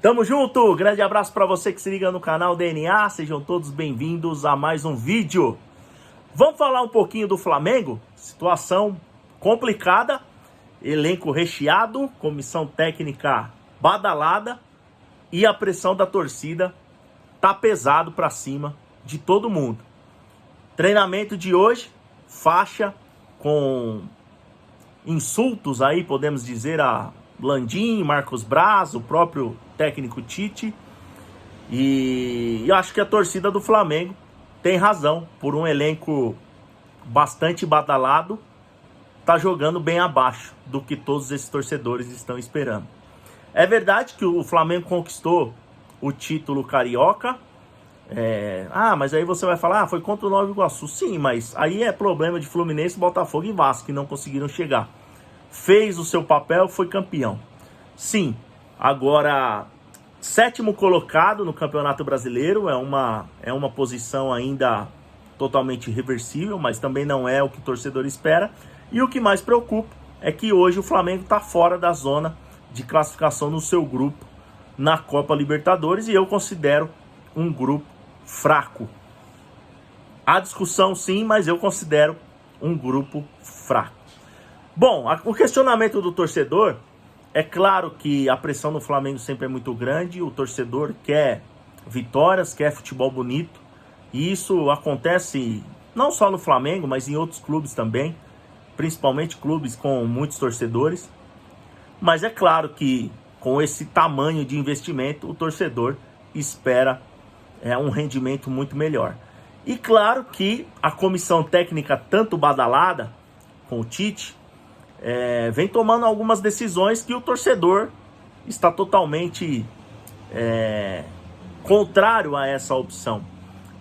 Tamo junto, grande abraço para você que se liga no canal DNA, sejam todos bem-vindos a mais um vídeo. Vamos falar um pouquinho do Flamengo? Situação complicada, elenco recheado, comissão técnica badalada e a pressão da torcida tá pesado para cima de todo mundo. Treinamento de hoje, faixa com insultos aí, podemos dizer, a Landim, Marcos Braz, o próprio técnico Tite. E eu acho que a torcida do Flamengo tem razão, por um elenco bastante badalado, tá jogando bem abaixo do que todos esses torcedores estão esperando. É verdade que o Flamengo conquistou o título carioca. Mas aí você vai falar, foi contra o Nova Iguaçu. Sim, mas aí é problema de Fluminense, Botafogo e Vasco, que não conseguiram chegar. Fez o seu papel, foi campeão. Sim, agora, sétimo colocado no Campeonato Brasileiro, é uma posição ainda totalmente irreversível, mas também não é o que o torcedor espera. E o que mais preocupa é que hoje o Flamengo está fora da zona de classificação no seu grupo na Copa Libertadores, e eu considero um grupo fraco. Há discussão sim, mas eu considero um grupo fraco. Bom, o questionamento do torcedor, é claro que a pressão no Flamengo sempre é muito grande, o torcedor quer vitórias, quer futebol bonito, e isso acontece não só no Flamengo, mas em outros clubes também, principalmente clubes com muitos torcedores. Mas é claro que com esse tamanho de investimento, o torcedor espera um rendimento muito melhor. E claro que a comissão técnica tanto badalada com o Tite vem tomando algumas decisões que o torcedor está totalmente contrário a essa opção.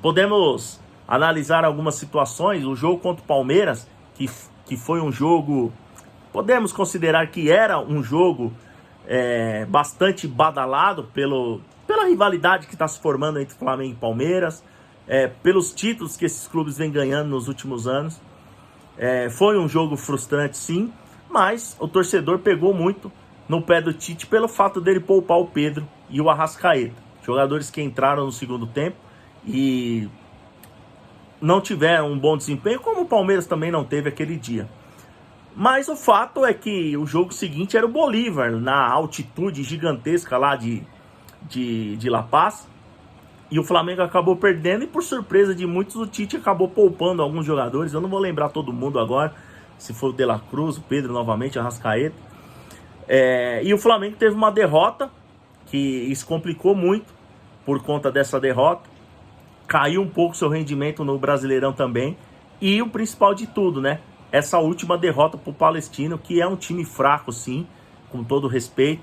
Podemos analisar algumas situações. O jogo contra o Palmeiras, que foi um jogo, podemos considerar que era um jogo bastante badalado pela rivalidade que está se formando entre Flamengo e Palmeiras, pelos títulos que esses clubes vêm ganhando nos últimos anos. Foi um jogo frustrante sim, mas o torcedor pegou muito no pé do Tite pelo fato dele poupar o Pedro e o Arrascaeta, jogadores que entraram no segundo tempo e não tiveram um bom desempenho, como o Palmeiras também não teve aquele dia. Mas o fato é que o jogo seguinte era o Bolívar, na altitude gigantesca lá de La Paz, e o Flamengo acabou perdendo, e por surpresa de muitos, o Tite acabou poupando alguns jogadores. Eu não vou lembrar todo mundo agora, se for o De La Cruz, o Pedro novamente, a Arrascaeta. E o Flamengo teve uma derrota, que isso complicou muito por conta dessa derrota. Caiu um pouco seu rendimento no Brasileirão também. E o principal de tudo, né? Essa última derrota para o Palestino, que é um time fraco sim, com todo respeito.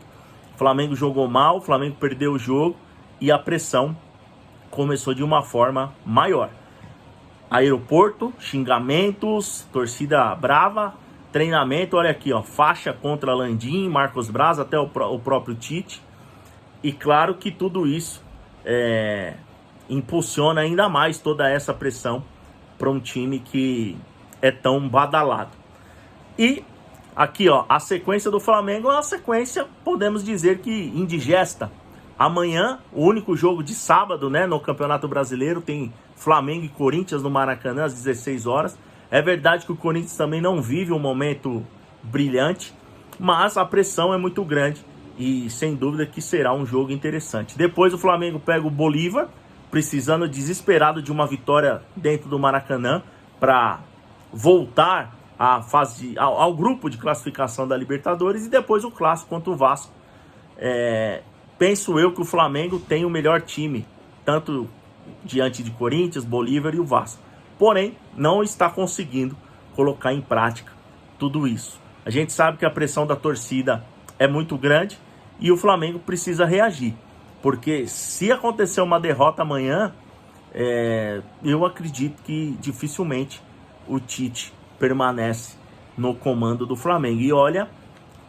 O Flamengo jogou mal, o Flamengo perdeu o jogo e a pressão começou de uma forma maior. Aeroporto, xingamentos, torcida brava, treinamento, olha aqui, ó, faixa contra Landim, Marcos Braz, até o próprio Tite. E claro que tudo isso impulsiona ainda mais toda essa pressão para um time que é tão badalado. E aqui, ó, a sequência do Flamengo é uma sequência, podemos dizer que indigesta. Amanhã, o único jogo de sábado, né, no Campeonato Brasileiro, tem Flamengo e Corinthians no Maracanã às 16 horas. É verdade que o Corinthians também não vive um momento brilhante, mas a pressão é muito grande e sem dúvida que será um jogo interessante. Depois o Flamengo pega o Bolívar, precisando desesperado de uma vitória dentro do Maracanã para voltar à fase, ao grupo de classificação da Libertadores, e depois o clássico contra o Vasco. Penso eu que o Flamengo tem o melhor time, tanto diante de Corinthians, Bolívar e o Vasco. Porém, não está conseguindo colocar em prática tudo isso. A gente sabe que a pressão da torcida é muito grande e o Flamengo precisa reagir. Porque se acontecer uma derrota amanhã, eu acredito que dificilmente o Tite permanece no comando do Flamengo. E olha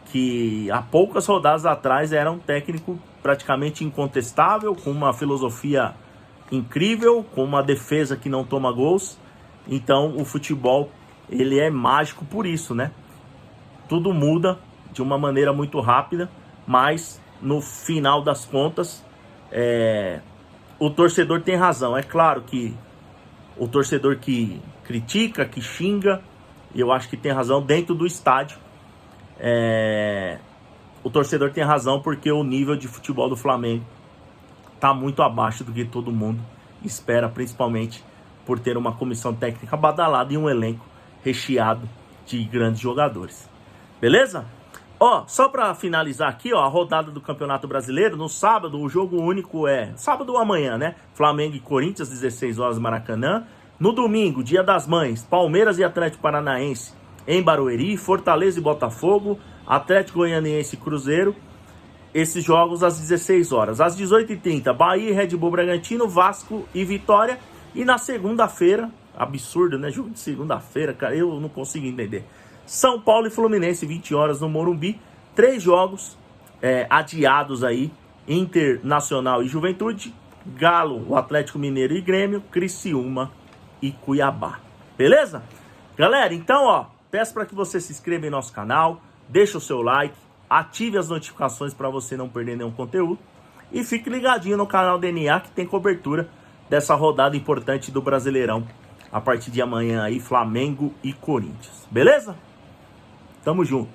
que há poucas rodadas atrás era um técnico praticamente incontestável, com uma filosofia incrível, com uma defesa que não toma gols. Então o futebol, ele é mágico por isso, né? Tudo muda de uma maneira muito rápida, mas no final das contas, o torcedor tem razão. É claro que o torcedor que critica, que xinga, eu acho que tem razão dentro do estádio. O torcedor tem razão porque o nível de futebol do Flamengo está muito abaixo do que todo mundo espera, principalmente por ter uma comissão técnica badalada e um elenco recheado de grandes jogadores. Beleza? Ó, só para finalizar aqui, ó, a rodada do Campeonato Brasileiro, no sábado, o jogo único é sábado amanhã, né? Flamengo e Corinthians, 16 horas, Maracanã. No domingo, Dia das Mães, Palmeiras e Atlético Paranaense em Barueri, Fortaleza e Botafogo, Atlético Goianiense e Cruzeiro. Esses jogos às 16 horas. Às 18h30, Bahia e Red Bull Bragantino, Vasco e Vitória. E na segunda-feira, absurdo, né? Jogo de segunda-feira, cara, eu não consigo entender. São Paulo e Fluminense, 20 horas no Morumbi. 3 jogos adiados aí. Internacional e Juventude. Galo, o Atlético Mineiro e Grêmio. Criciúma e Cuiabá. Beleza? Galera, então, ó, peço para que você se inscreva em nosso canal. Deixa o seu like. Ative as notificações para você não perder nenhum conteúdo. E fique ligadinho no canal DNA que tem cobertura dessa rodada importante do Brasileirão. A partir de amanhã aí, Flamengo e Corinthians. Beleza? Tamo junto.